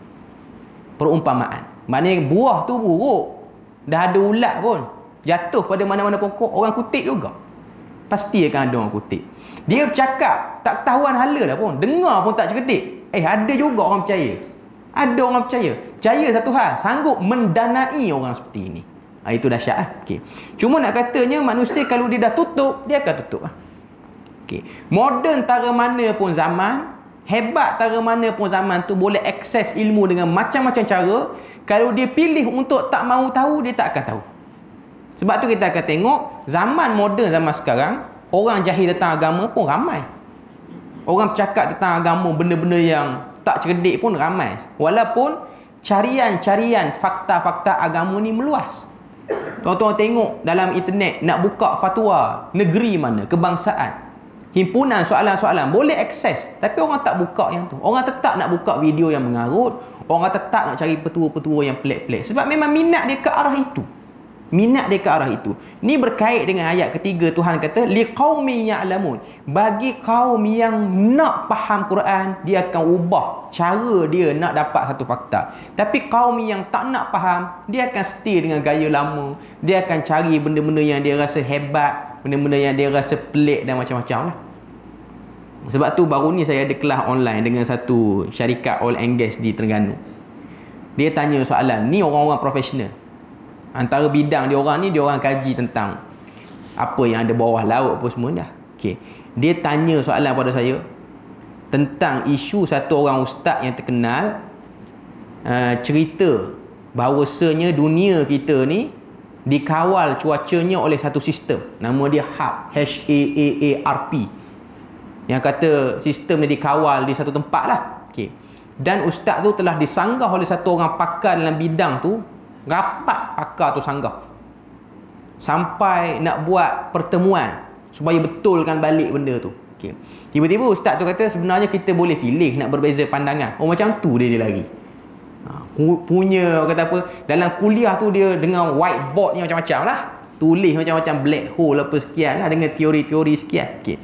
A: Perumpamaan. Maknanya buah tu buruk. Dah ada ulat pun, jatuh pada mana-mana pokok, orang kutip juga. Pasti akan ada orang kutip. Dia bercakap tak ketahuan hala dah pun, dengar pun tak cerdik. Ada juga orang percaya. Ada orang percaya. Percaya satu hal, sanggup mendanai orang seperti ini. Itu dahsyat lah. Okay. Cuma nak katanya manusia kalau dia dah tutup, dia akan tutup lah. Okay. Moden tara mana pun zaman, hebat tara mana pun zaman tu, boleh akses ilmu dengan macam-macam cara. Kalau dia pilih untuk tak mahu tahu, dia tak akan tahu. Sebab tu kita akan tengok zaman moden, zaman sekarang, orang jahil tentang agama pun ramai. Orang bercakap tentang agama, benda-benda yang tak cerdik pun ramai. Walaupun carian-carian fakta-fakta agama ni meluas. Tuan-tuan tengok dalam internet, nak buka fatwa negeri mana, kebangsaan, himpunan soalan-soalan, boleh akses. Tapi orang tak buka yang tu. Orang tetap nak buka video yang mengarut. Orang tetap nak cari petua-petua yang pelik-pelik. Sebab memang minat dia ke arah itu. Minat dia ke arah itu. Ni berkait dengan ayat ketiga Tuhan kata liqaumin ya'lamun. Bagi kaum yang nak faham Quran, dia akan ubah cara dia nak dapat satu fakta. Tapi kaum yang tak nak faham, dia akan stay dengan gaya lama. Dia akan cari benda-benda yang dia rasa hebat, benda-benda yang dia rasa pelik dan macam-macam lah. Sebab tu baru ni saya ada kelas online dengan satu syarikat oil and gas di Terengganu. Dia tanya soalan, ni orang-orang profesional. Antara bidang dia orang ni, dia orang kaji tentang apa yang ada bawah laut apa semua dah. Okay. Dia tanya soalan pada saya tentang isu satu orang ustaz yang terkenal cerita bahawasanya dunia kita ni dikawal cuacanya oleh satu sistem. Nama dia HAARP, HAAARP. Yang kata sistem ni dikawal di satu tempat lah. Okay. Dan ustaz tu telah disanggah oleh satu orang pakar dalam bidang tu. Rapat pakar tu sanggah sampai nak buat pertemuan supaya betulkan balik benda tu. Okay. Tiba-tiba ustaz tu kata sebenarnya kita boleh pilih nak berbeza pandangan. Macam tu dia lari. Punya kata apa, dalam kuliah tu dia dengan whiteboard ni macam-macam lah, tulis macam-macam black hole apa sekian lah, dengan teori-teori sekian. Okay.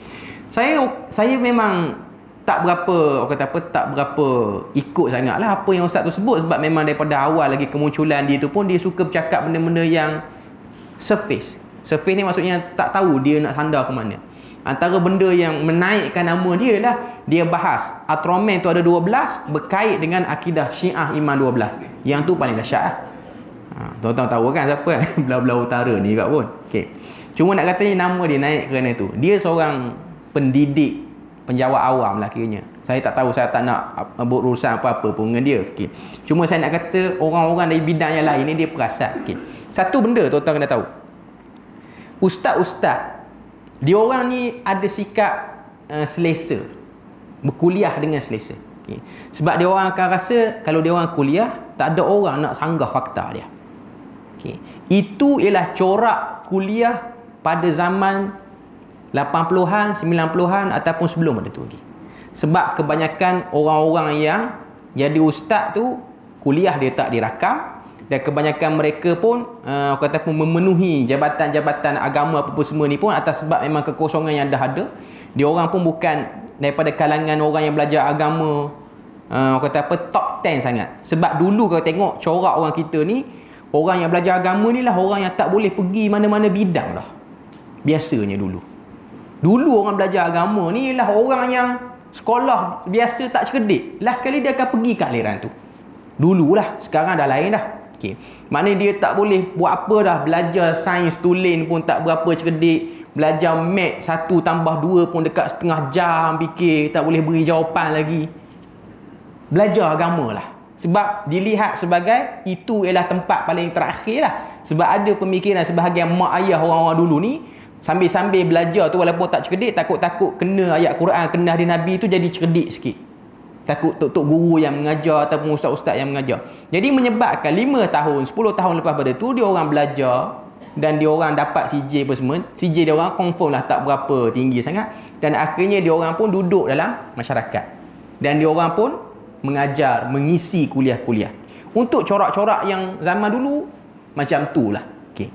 A: Saya memang tak berapa, orang kata apa, tak berapa ikut sangat lah apa yang ustaz tu sebut, sebab memang daripada awal lagi kemunculan dia tu pun dia suka bercakap benda-benda yang surface ni maksudnya tak tahu dia nak sandar ke mana. Antara benda yang menaikkan nama dia lah, dia bahas Atroman tu ada 12 berkait dengan akidah Syiah Iman 12, yang tu paling dahsyat lah. Tuan-tuan tahu kan siapa kan? Belah-belah utara ni kat pun. Okay. Cuma nak kata ni nama dia naik kerana tu. Dia seorang pendidik, penjawat awam lah kiranya. Saya tak tahu, saya tak nak berurusan apa-apa pun dengan dia. Okay. Cuma saya nak kata orang-orang dari bidang yang lain ni dia perasan. Okay. Satu benda tuan-tuan kena tahu. Ustaz-ustaz, dia orang ni ada sikap selesa. Berkuliah dengan selesa. Okay. Sebab dia orang akan rasa kalau dia orang kuliah, tak ada orang nak sanggah fakta dia. Okay. Itu ialah corak kuliah pada zaman 80-an, 90-an ataupun sebelum ada tu lagi. Sebab kebanyakan orang-orang yang jadi ustaz tu kuliah dia tak dirakam, dan kebanyakan mereka pun kata pun memenuhi jabatan-jabatan agama apa semua ni pun atas sebab memang kekosongan yang dah ada. Dia orang pun bukan daripada kalangan orang yang belajar agama kata apa top 10 sangat. Sebab dulu kalau tengok corak orang kita ni, orang yang belajar agama ni lah orang yang tak boleh pergi mana-mana bidang lah. Biasanya dulu orang belajar agama ni lah orang yang sekolah biasa tak cerdik. Last sekali dia akan pergi kat aliran tu. Dululah, sekarang dah lain dah. Okay. Maknanya dia tak boleh buat apa dah. Belajar sains tulen pun tak berapa cerdik. Belajar math 1 tambah 2 pun dekat setengah jam fikir, tak boleh beri jawapan lagi. Belajar agama lah. Sebab dilihat sebagai itu ialah tempat paling terakhir lah. Sebab ada pemikiran sebahagian mak ayah orang-orang dulu ni, sambil-sambil belajar tu walaupun tak cerdik, takut-takut kena ayat Quran, kena hadis Nabi tu jadi cerdik sikit. Takut tok guru yang mengajar ataupun ustaz-ustaz yang mengajar. Jadi menyebabkan 5 tahun, 10 tahun lepas pada tu dia orang belajar dan dia orang dapat CJ apa semua. CJ dia orang confirm lah tak berapa tinggi sangat, dan akhirnya dia orang pun duduk dalam masyarakat. Dan dia orang pun mengajar, mengisi kuliah-kuliah. Untuk corak-corak yang zaman dulu macam tu lah. Okay.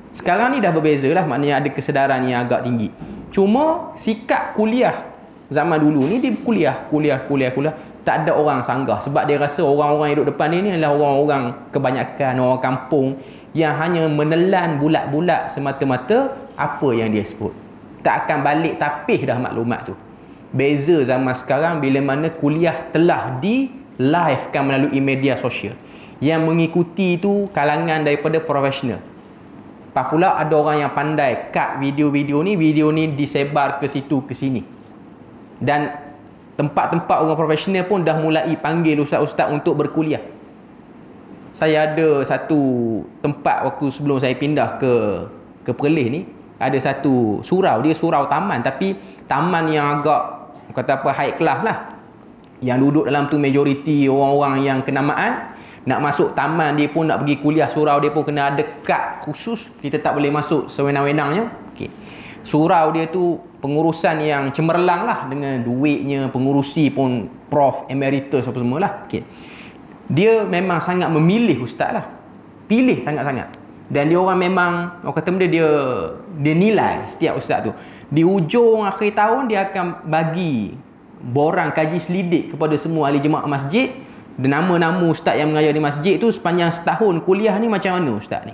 A: Sekarang ni dah berbeza lah, maknanya ada kesedaran yang agak tinggi. Cuma sikap kuliah zaman dulu ni dia kuliah. Tak ada orang sanggah. Sebab dia rasa orang-orang yang duduk depan ni adalah orang-orang kebanyakan, orang kampung yang hanya menelan bulat-bulat semata-mata apa yang dia sebut. Tak akan balik tapih dah maklumat tu. Beza zaman sekarang bila mana kuliah telah di live-kan melalui media sosial. Yang mengikuti tu kalangan daripada profesional. Lepas pula ada orang yang pandai cut video ni disebar ke situ ke sini. Dan tempat-tempat orang profesional pun dah mulai panggil ustaz-ustaz untuk berkuliah. Saya ada satu tempat waktu sebelum saya pindah ke Perlis ni, ada satu surau, dia surau taman, tapi taman yang agak kata apa high class lah. Yang duduk dalam tu majoriti orang-orang yang kenamaan. Nak masuk taman dia pun, nak pergi kuliah surau dia pun kena ada kad khusus. Kita tak boleh masuk sewenang-wenangnya. Okey. Surau dia tu pengurusan yang cemerlang lah, dengan duitnya, pengurusi pun prof emeritus apa semua lah. Okay. Dia memang sangat memilih ustaz lah. Pilih sangat-sangat. Dan dia orang memang, orang kata benda dia nilai setiap ustaz tu. Di ujung akhir tahun dia akan bagi borang kaji selidik kepada semua ahli jemaah masjid. Dan nama-nama ustaz yang mengajar di masjid tu sepanjang setahun kuliah ni macam mana ustaz ni.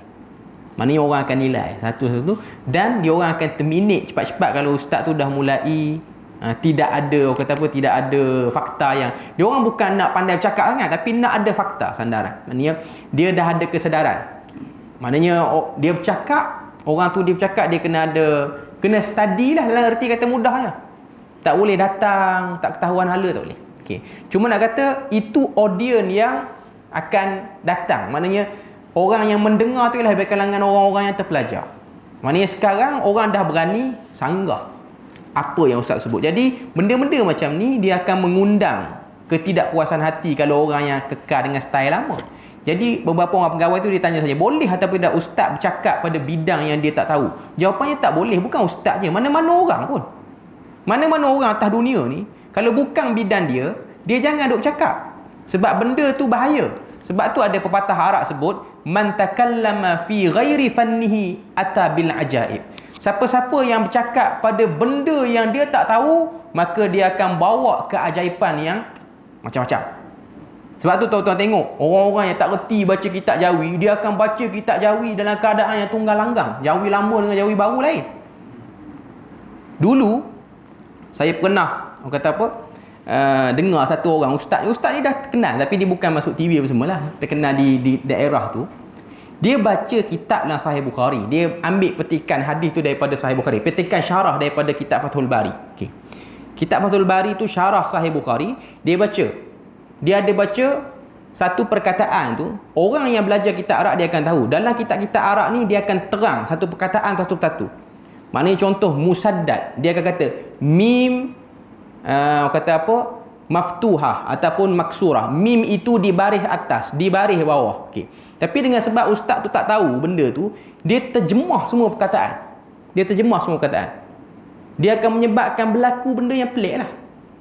A: Maknanya orang akan nilai satu-satu, dan dia orang akan terminate cepat-cepat kalau ustaz tu dah mulai tidak ada, orang kata apa, tidak ada fakta yang dia orang bukan nak pandai bercakap sangat, tapi nak ada fakta sandaran. Maknanya dia dah ada kesedaran. Maknanya dia bercakap, orang tu dia bercakap dia kena study lah, dalam erti kata mudahnya. Tak boleh datang tak ketahuan hala, tak boleh. Okay. Cuma nak kata itu audience yang akan datang. Maknanya orang yang mendengar tu ialah dari kalangan orang-orang yang terpelajar. Maknanya sekarang orang dah berani sanggah apa yang ustaz sebut. Jadi benda-benda macam ni dia akan mengundang ketidakpuasan hati kalau orang yang kekal dengan style lama. Jadi beberapa orang pegawai tu dia tanya saja, boleh atau tidak ustaz bercakap pada bidang yang dia tak tahu? Jawapannya tak boleh. Bukan ustaz je, mana-mana orang pun. Mana-mana orang atas dunia ni, kalau bukan bidang dia jangan duk cakap. Sebab benda tu bahaya. Sebab tu ada pepatah Arab sebut, man takallama fi ghairi fannihi ata bil ajaib. Siapa-siapa yang bercakap pada benda yang dia tak tahu, maka dia akan bawa keajaiban yang macam-macam. Sebab tu tuan-tuan tengok, orang-orang yang tak reti baca kitab Jawi, dia akan baca kitab Jawi dalam keadaan yang tunggal langgang. Jawi lama dengan Jawi baru lain. Dulu, saya pernah, orang kata apa, dengar satu orang, ustaz ni dah terkenal, tapi dia bukan masuk TV apa semualah, terkenal di daerah tu. Dia baca kitab dalam Sahih Bukhari. Dia ambil petikan hadis tu daripada Sahih Bukhari. Petikan syarah daripada kitab Fathul Bari. Okay. Kitab Fathul Bari tu syarah Sahih Bukhari. Dia baca. Dia ada baca satu perkataan tu. Orang yang belajar kitab Arab dia akan tahu. Dalam kitab-kitab Arab ni dia akan terang satu perkataan satu-satu. Maknanya contoh musaddad. Dia akan kata mim, kata apa? Maftuhah ataupun maksurah. Mim itu di baris atas, di baris bawah. Okey. Tapi dengan sebab ustaz tu tak tahu benda tu, dia terjemah semua perkataan. Dia akan menyebabkan berlaku benda yang pelik lah.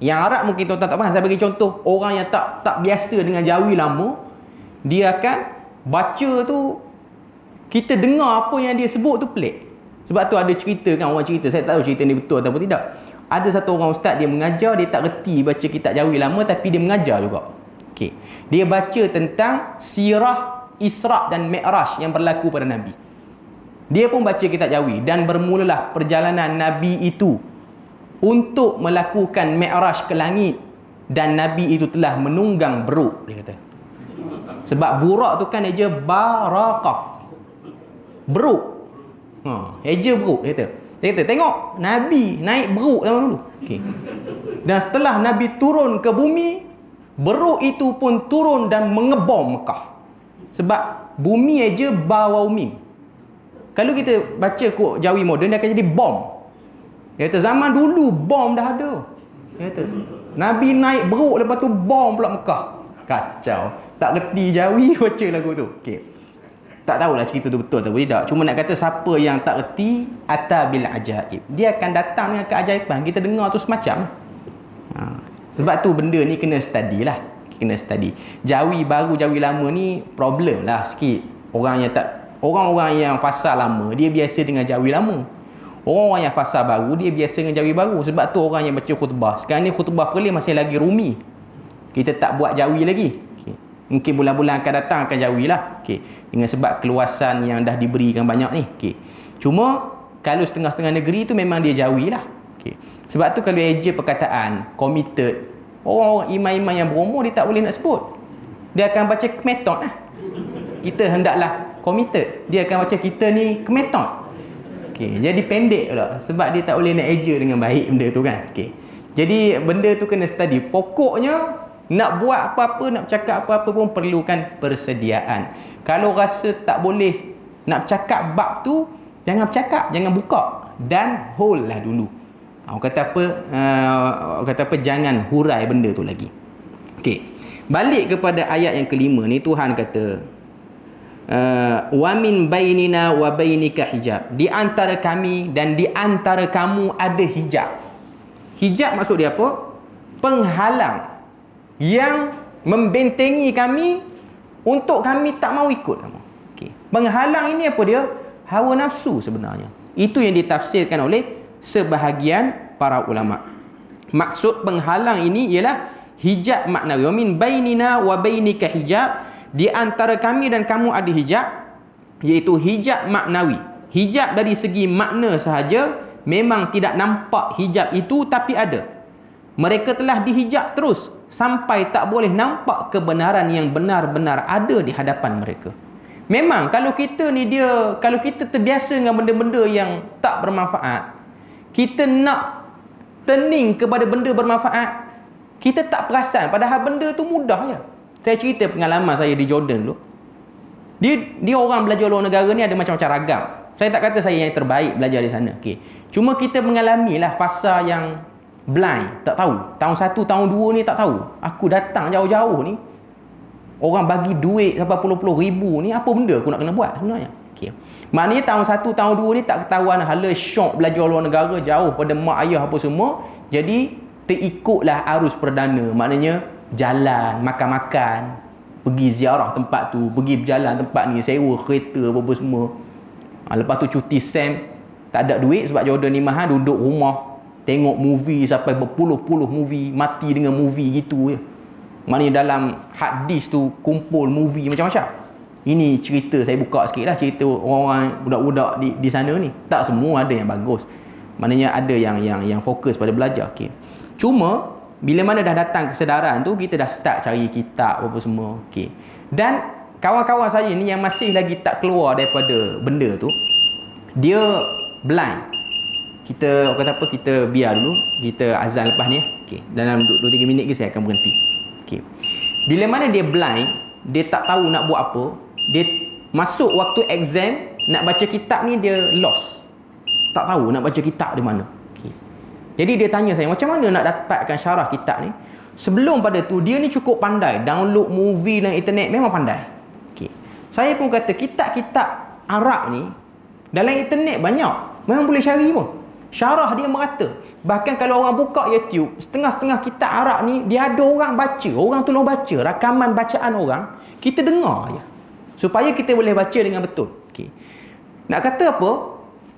A: Yang Arab mungkin tuan-tuan tak faham. Saya bagi contoh, orang yang tak biasa dengan Jawi lama, dia akan baca tu, kita dengar apa yang dia sebut tu pelik. Sebab tu ada cerita kan, orang cerita, saya tak tahu cerita ni betul atau tidak. Ada satu orang ustaz, dia mengajar, dia tak reti baca kitab Jawi lama, tapi dia mengajar juga. Okey. Dia baca tentang sirah Isra' dan Mi'raj yang berlaku pada Nabi. Dia pun baca kitab Jawi, dan bermulalah perjalanan Nabi itu untuk melakukan Mi'raj ke langit, dan Nabi itu telah menunggang beruk, dia kata. Sebab burak tu kan eja barakah. Beruk. Eja beruk, dia kata. Dia kata, tengok Nabi naik beruk zaman dulu. Okay. Dan setelah Nabi turun ke bumi, beruk itu pun turun dan mengebom Mekah. Sebab bumi aja bawau mim. Kalau kita baca kod Jawi moden, dia akan jadi bom. Dia kata zaman dulu bom dah ada. Dia kata Nabi naik beruk, lepas tu bom pula Mekah. Kacau. Tak reti Jawi baca lagu tu. Okey. Tak tahulah cerita tu betul atau tidak. Cuma nak kata siapa yang tak reti atabil ajaib, dia akan datang dengan keajaiban. Kita dengar tu semacam. Sebab tu benda ni kena study lah. Kena study. Jawi baru, Jawi lama ni problem lah sikit. Orang-orang yang fasa lama, dia biasa dengan Jawi lama. Orang-orang yang fasa baru, dia biasa dengan Jawi baru. Sebab tu orang yang baca khutbah, sekarang ni khutbah perlis masih lagi rumi. Kita tak buat Jawi lagi. Okay. Mungkin bulan-bulan akan datang akan Jawi lah. Okay. Dengan sebab keluasan yang dah diberikan banyak ni. Okay. Cuma kalau setengah-setengah negeri tu memang dia Jawi lah. Okay. Sebab tu kalau eja perkataan committed, orang-orang imam-imam yang berumur dia tak boleh nak sebut. Dia akan baca kemetot lah. Kita hendaklah committed. Dia akan baca kita ni kemetot. Okay. Jadi pendek pula. Sebab dia tak boleh nak eja dengan baik benda tu kan. Okay. Jadi benda tu kena study. Pokoknya nak buat apa-apa, nak bercakap apa-apa pun perlukan persediaan. Kalau rasa tak boleh nak bercakap bab tu, jangan bercakap, jangan buka, dan hold lah dulu. Orang kata apa, jangan hurai benda tu lagi. Okey. Balik kepada ayat yang kelima ni, Tuhan kata wa min bainina wa bainika hijab. Di antara kami dan di antara kamu ada hijab. Hijab maksud dia apa? Penghalang yang membentengi kami untuk kami tak mau ikut. Okay. Penghalang ini apa dia? Hawa nafsu sebenarnya. Itu yang ditafsirkan oleh sebahagian para ulama. Maksud penghalang ini ialah hijab maknawi. Wa min bainina wa bainika hijab. Di antara kami dan kamu ada hijab, iaitu hijab maknawi. Hijab dari segi makna sahaja memang tidak nampak hijab itu, tapi ada. Mereka telah dihijab terus sampai tak boleh nampak kebenaran yang benar-benar ada di hadapan mereka. Memang kalau kita terbiasa dengan benda-benda yang tak bermanfaat, kita nak turning kepada benda bermanfaat, kita tak perasan padahal benda tu mudah je. Saya cerita pengalaman saya di Jordan dulu. Dia orang belajar luar negara ni ada macam-macam ragam. Saya tak kata saya yang terbaik belajar di sana. Okay. Cuma kita mengalamilah fasa yang blind, tak tahu. Tahun 1, tahun 2 ni tak tahu. Aku datang jauh-jauh ni, orang bagi duit sampai puluh-puluh ribu ni, apa benda aku nak kena buat sebenarnya? Okay. Maknanya tahun 1, tahun 2 ni tak ketahuan, hala syok belajar luar negara, jauh pada mak ayah apa semua. Jadi terikutlah arus perdana. Maknanya jalan, makan-makan, pergi ziarah tempat tu, pergi berjalan tempat ni, sewa kereta apa-apa semua. Lepas tu cuti SEM, Tak ada duit sebab Jordan ni mahal, duduk rumah tengok movie sampai berpuluh-puluh movie, mati dengan movie gitu je. Maknanya dalam hard disk tu kumpul movie macam-macam. Ini cerita, saya buka sikit lah cerita orang budak-budak di sana ni. Tak semua ada yang bagus. Maknanya ada yang fokus pada belajar. Okay. Cuma bila mana dah datang kesedaran tu, kita dah start cari kitab apa semua. Okay. Dan kawan-kawan saya ni yang masih lagi tak keluar daripada benda tu, dia blind. Kita kata apa, kita biar dulu, kita azan lepas ni. Okay. Dalam 2-3 minit ke saya akan berhenti. Okay. Bila mana dia blind, dia tak tahu nak buat apa, dia masuk waktu exam nak baca kitab ni dia lost. Tak tahu nak baca kitab di mana. Okay. Jadi dia tanya saya, macam mana nak dapatkan syarah kitab ni? Sebelum pada tu dia ni cukup pandai download movie dan internet, memang pandai. Okay. Saya pun kata kitab-kitab Arab ni dalam internet banyak, memang boleh cari pun. Syarah dia merata. Bahkan kalau orang buka YouTube, setengah-setengah kitab Arab ni dia ada orang baca, orang tolong baca, rakaman bacaan orang, kita dengar je. Supaya kita boleh baca dengan betul. Okay. Nak kata apa?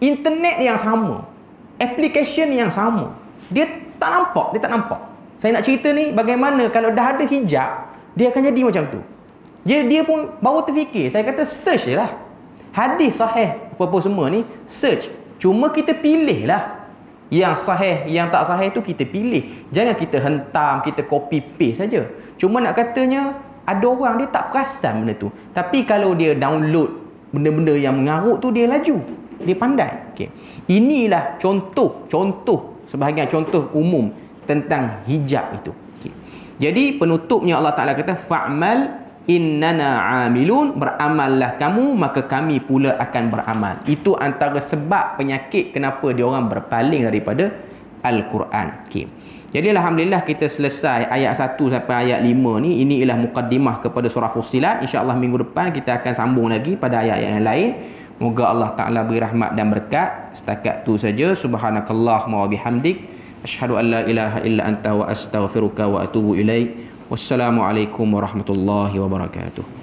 A: Internet yang sama, application yang sama, dia tak nampak. Saya nak cerita ni bagaimana kalau dah ada hijab, dia akan jadi macam tu. Dia pun baru terfikir. Saya kata search je lah. Hadis sahih apa-apa semua ni search. Cuma kita pilih lah. Yang sahih, yang tak sahih tu kita pilih. Jangan kita hentam, kita copy paste saja. Cuma nak katanya ada orang dia tak perasan benda tu. Tapi kalau dia download benda-benda yang mengarut tu, dia laju. Dia pandai. Okay. Inilah contoh sebahagian contoh umum tentang hijab itu. Okay. Jadi penutupnya Allah Ta'ala kata fa'mal innana amilun, beramallah kamu maka kami pula akan beramal. Itu antara sebab penyakit kenapa dia orang berpaling daripada Al-Quran. Okay. Jadi alhamdulillah kita selesai ayat 1 sampai ayat 5 ni. Ini ialah mukaddimah kepada surah Fussilat. InsyaAllah minggu depan kita akan sambung lagi pada ayat-ayat yang lain. Moga Allah Ta'ala beri rahmat dan berkat. Setakat tu saja. Subhanakallahumma wa bihamdik, asyhadu an la ilaha illa anta wa astaghfiruka wa atubu ilaik. Wassalamualaikum warahmatullahi wabarakatuh.